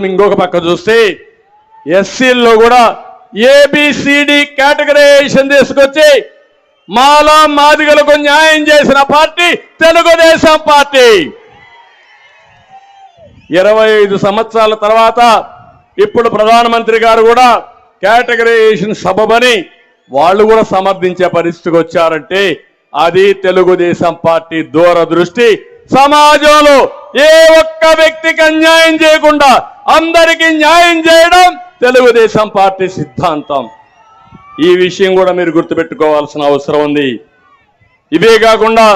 ఇంకొక పక్క చూస్తే ఎస్సీల్లో కూడా ఏబిసిడి కేటగరైజేషన్ తీసుకొచ్చి మాలా మాదిగలకు న్యాయం చేసిన పార్టీ తెలుగుదేశం పార్టీ. 25 సంవత్సరాల తర్వాత ఇప్పుడు ప్రధానమంత్రి గారు కూడా కేటగరైజేషన్ సబబని వాళ్ళు కూడా సమర్థించే పరిస్థితికి వచ్చారంటే అది తెలుగుదేశం పార్టీ దూరదృష్టి. సమాజంలో ఏ ఒక్క వ్యక్తికి అన్యాయం చేయకుండా అందరికీ న్యాయం చేయడం తెలుగుదేశం పార్టీ సిద్ధాంతం. ఈ విషయం కూడా మీరు గుర్తుపెట్టుకోవాల్సిన అవసరం ఉంది. ఇవే కాకుండా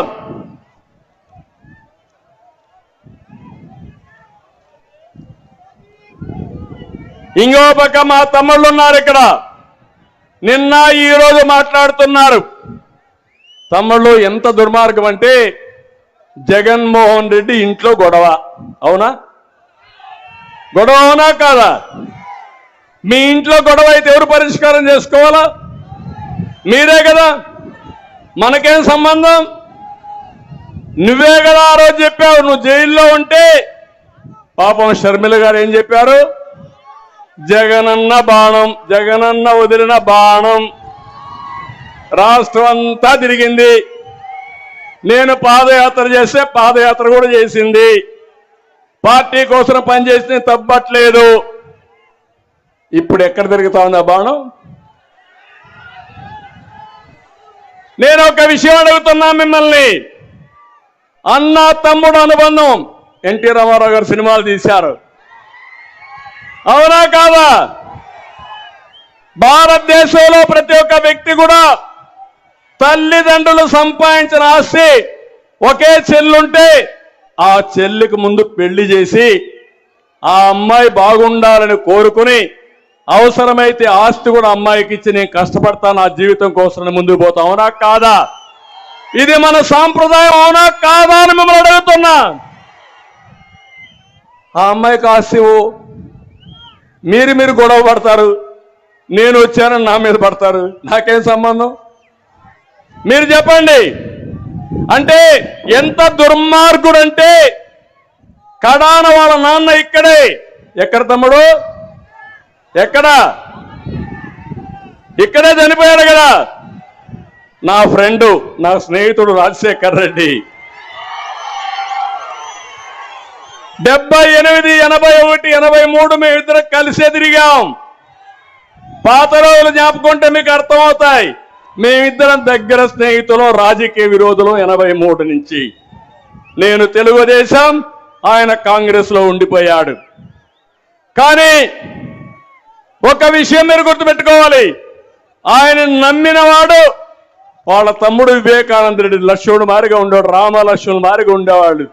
ఇంకో పక్క మా తమ్ముళ్ళు ఉన్నారు ఇక్కడ, నిన్న ఈరోజు మాట్లాడుతున్నారు. తమ్ముళ్ళు ఎంత దుర్మార్గం అంటే జగన్మోహన్ రెడ్డి ఇంట్లో గొడవ. అవునా? గొడవ అవునా కాదా? మీ ఇంట్లో గొడవ అయితే ఎవరు పరిష్కారం చేసుకోవాలా? మీరే కదా. మనకేం సంబంధం? నువ్వే కదా ఆ రోజు చెప్పావు. నువ్వు జైల్లో ఉంటే పాపం షర్మిల గారు ఏం చెప్పారు? జగనన్న బాణం, జగనన్న వదిలిన బాణం రాష్ట్రం అంతా తిరిగింది. నేను పాదయాత్ర చేస్తే పాదయాత్ర కూడా చేసింది. పార్టీ కోసం పనిచేస్తే తప్పట్లేదు. ఇప్పుడు ఎక్కడ తిరుగుతా ఉంది ఆ బాణం? నేను ఒక విషయం అడుగుతున్నా మిమ్మల్ని. అన్న తమ్ముడు అనుబంధం ఎన్టీ రామారావు గారు సినిమాలు తీశారు. అవునా కాదా? భారతదేశంలో ప్రతి ఒక్క వ్యక్తి కూడా తల్లిదండ్రులు సంపాదించిన ఆస్తి ఒకే చెల్లుంటే ఆ చెల్లికి ముందు పెళ్లి చేసి ఆ అమ్మాయి బాగుండాలని కోరుకుని అవసరమైతే ఆస్తి కూడా అమ్మాయికి ఇచ్చి నేను కష్టపడతాను నా జీవితం కోసం ముందుకు పోతా. అవునా కాదా? ఇది మన సాంప్రదాయం. అవునా కాదా అని మిమ్మల్ని అడుగుతున్నా. ఆ అమ్మాయికి ఆస్తి మీరు గొడవ పడతారు, నేను వచ్చానని నా మీద పడతారు. నాకేం సంబంధం? మీరు చెప్పండి. అంటే ఎంత దుర్మార్గుడు అంటే కడాన వాళ్ళ నాన్న ఇక్కడే. ఎక్కడ తమ్ముడు? ఎక్కడ? ఇక్కడే చనిపోయాడు కదా. నా ఫ్రెండు, నా స్నేహితుడు రాజశేఖర్ రెడ్డి 78, 81, 83 మేమిద్దరం కలిసే తిరిగాం. పాత రోజులు జ్ఞాపకుంటే మీకు అర్థమవుతాయి. మేమిద్దరం దగ్గర స్నేహితులు, రాజకీయ విరోధులు 83 నుంచి. నేను తెలుగుదేశం, ఆయన కాంగ్రెస్ లో ఉండిపోయాడు. కానీ ఒక విషయం మీరు గుర్తుపెట్టుకోవాలి. ఆయన నమ్మినవాడు వాళ్ళ తమ్ముడు వివేకానంద రెడ్డి లక్ష్మణుడు మారిగా ఉండేవాడు, రామ లక్ష్మణుడు మారిగా ఉండేవాడు.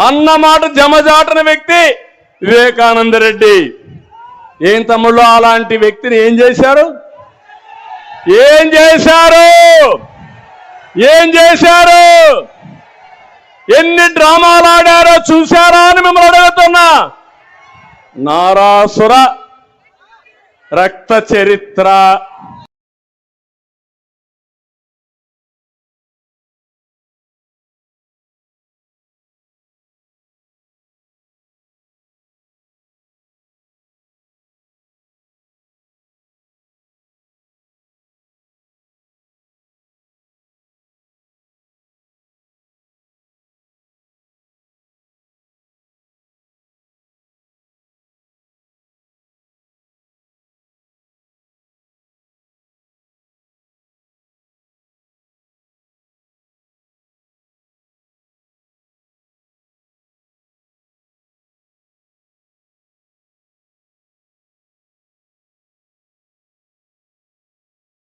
అన్న మాట జమజాటన వ్యక్తి వివేకానంద రెడ్డి. ఏం తమ్ముళ్ళు అలాంటి వ్యక్తిని ఏం చేశారు? ఏం చేశారు? ఏం చేశారు? ఎన్ని డ్రామాలు ఆడారో చూశారా అని మిమ్మల్ని అడుగుతున్నా. నారాసుర రక్త చరిత్ర